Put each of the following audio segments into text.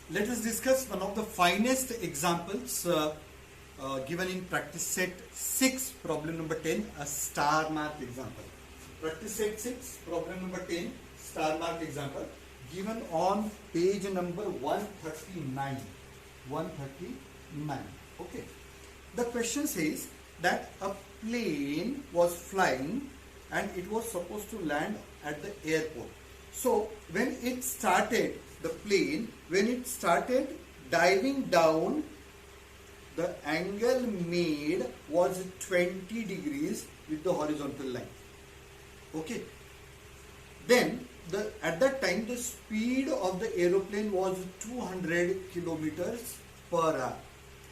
Let us discuss one of the finest examples given in practice set 6, problem number 10, a star mark example. Practice set 6, problem number 10, star mark example, given on page number 139. 139. Okay. The question says that a plane was flying and it was supposed to land at the airport. So when it started, the plane, when it started diving down, the angle made was 20 degrees with the horizontal line. Okay. Then at that time the speed of the aeroplane was 200 kilometers per hour.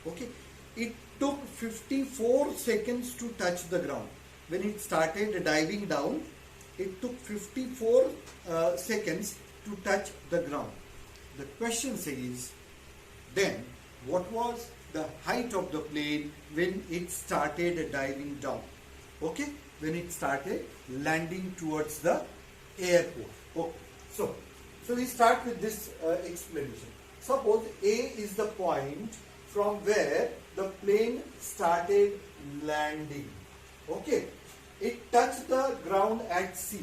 Okay. It took 54 seconds to touch the ground. When it started diving down, it took 54 seconds to touch the ground. The question says, then what was the height of the plane when it started diving down? Okay, when it started landing towards the airport. Okay, so we start with this explanation. Suppose A is the point from where the plane started landing. Okay, it touched the ground at C.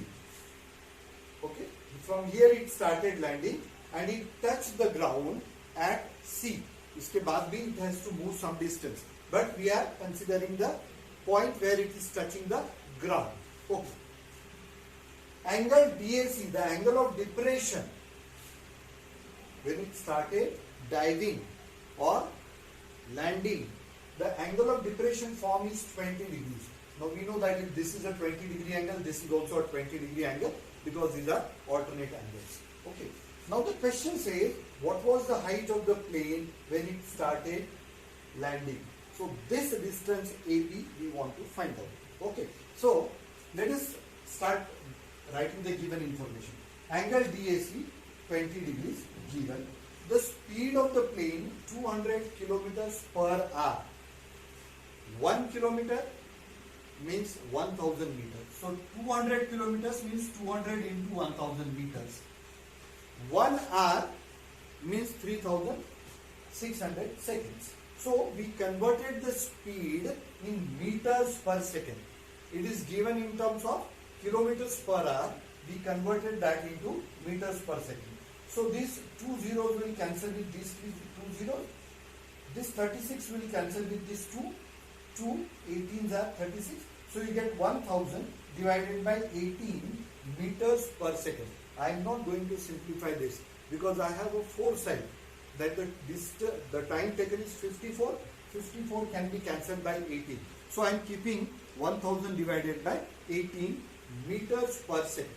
Okay, from here it started landing and it touched the ground at C. इसके बाद भी it has to move some distance, but we are considering the point where it is touching the ground. Okay. Angle DAC, the angle of depression when it started diving or landing, the angle of depression form is 20 degrees. Now we know that if this is a 20 degree angle, this is also a 20 degree angle because these are alternate angles. Okay. Now the question says, what was the height of the plane when it started landing? So this distance AB we want to find out. Okay. So let us start writing the given information. Angle DAC 20 degrees given. The speed of the plane 200 kilometers per hour. 1 kilometer means 1000 meters. So 200 kilometers means 200 into 1000 meters. 1 hour means 3600 seconds. So we converted the speed in meters per second. It is given in terms of kilometers per hour. We converted that into meters per second. So these 2 zeros will cancel with these 2 zeros. This 36 will cancel with this 2. 2 18s are 36. So you get 1000 divided by 18 meters per second. I am not going to simplify this because I have a foresight that the time taken is 54. 54 can be cancelled by 18. So I am keeping 1000 divided by 18 meters per second.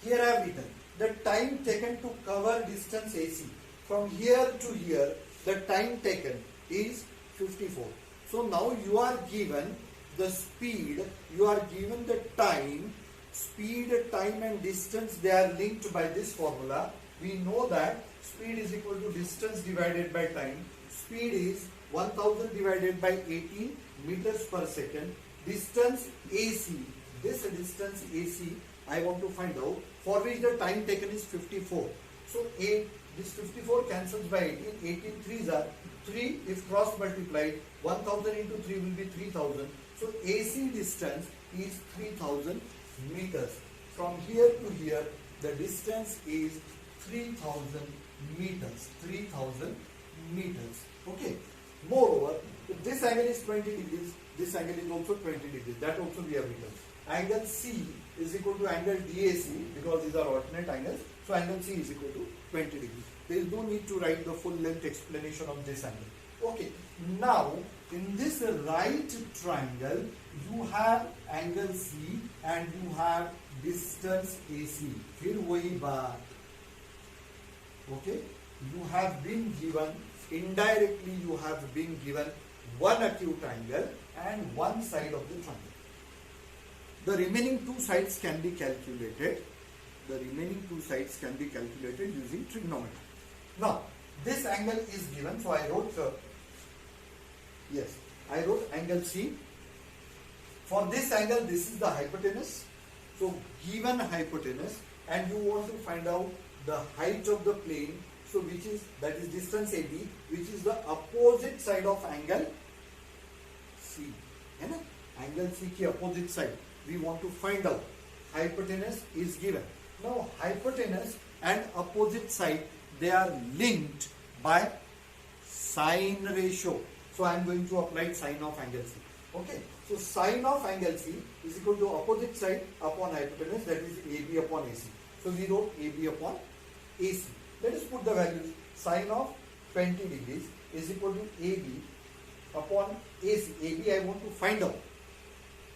Here I have written the time taken to cover distance AC. From here to here, the time taken is 54. So now you are given the speed, you are given the time. Speed, time and distance, they are linked by this formula. We know that speed is equal to distance divided by time. Speed is 1000 divided by 18 meters per second. Distance AC, this distance AC I want to find out, for which the time taken is 54. So this 54 cancels by 18. 18 3s are 3 if cross multiplied. 1000 into 3 will be 3000. So AC distance is 3000 meters. From here to here, the distance is 3000 meters. 3000 meters. Okay. Moreover, if this angle is 20 degrees, this angle is also 20 degrees. That also we have written. Angle C is equal to angle DAC because these are alternate angles. So angle C is equal to 20 degrees. There is no need to write the full length explanation of this angle. Okay. Now, in this right triangle, you have angle C and you have distance AC. फिर वही बात. Okay. You have been given, indirectly you have been given one acute angle and one side of the triangle. The remaining two sides can be calculated. The remaining two sides can be calculated using trigonometry. Now, this angle is given, so I wrote angle C. For this angle, this is the hypotenuse. So given hypotenuse and you want to find out the height of the plane So which is, that is distance AB, which is the opposite side of angle C. है ना? Angle C की opposite side. We want to find out. Hypotenuse is given. Now hypotenuse and opposite side, they are linked by sine ratio. So I am going to apply sine of angle C. Okay. So sine of angle C is equal to opposite side upon hypotenuse, that is AB upon AC. So we wrote AB upon AC. Let us put the values. Sine of 20 degrees is equal to AB upon AC. AB I want to find out.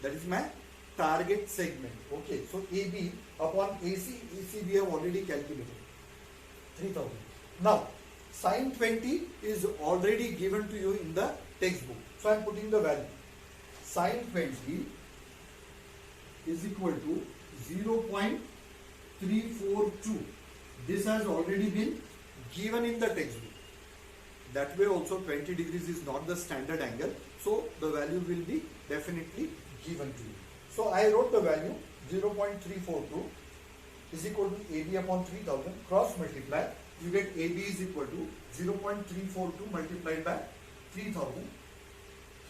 That is my target segment. Okay. So AB upon AC, AC we have already calculated. 3000. Now, sine 20 is already given to you in the textbook. So I am putting the value. Sine 20 is equal to 0.342. This has already been given in the textbook. That way also 20 degrees is not the standard angle. So the value will be definitely given to you. So I wrote the value 0.342 is equal to AB upon 3000, cross multiply. You get AB is equal to 0.342 multiplied by 3000.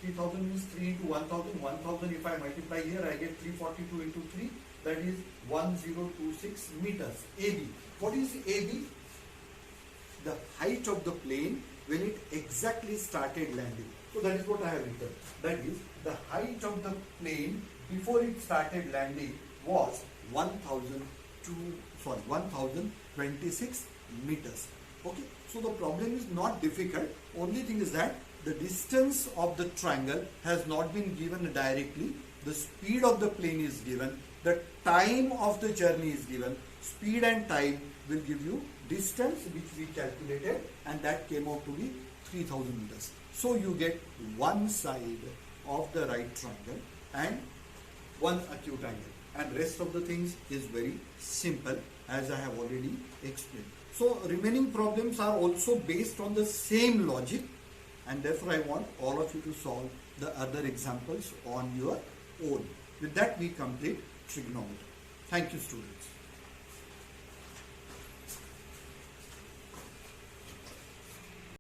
3000 means 3 into 1000. 1000 if I multiply here, I get 342 into 3. That is 1026 meters. AB. What is AB? The height of the plane when it exactly started landing. So that is what I have written. That is, the height of the plane before it started landing was 1026 meters. Okay. So the problem is not difficult. Only thing is that the distance of the triangle has not been given directly. The speed of the plane is given. The time of the journey is given. Speed and time will give you distance which we calculated, and that came out to be 3000 meters. So you get one side of the right triangle and one acute angle, and rest of the things is very simple as I have already explained. So remaining problems are also based on the same logic, and therefore I want all of you to solve the other examples on your own. With that we complete trigonometry. Thank you, students.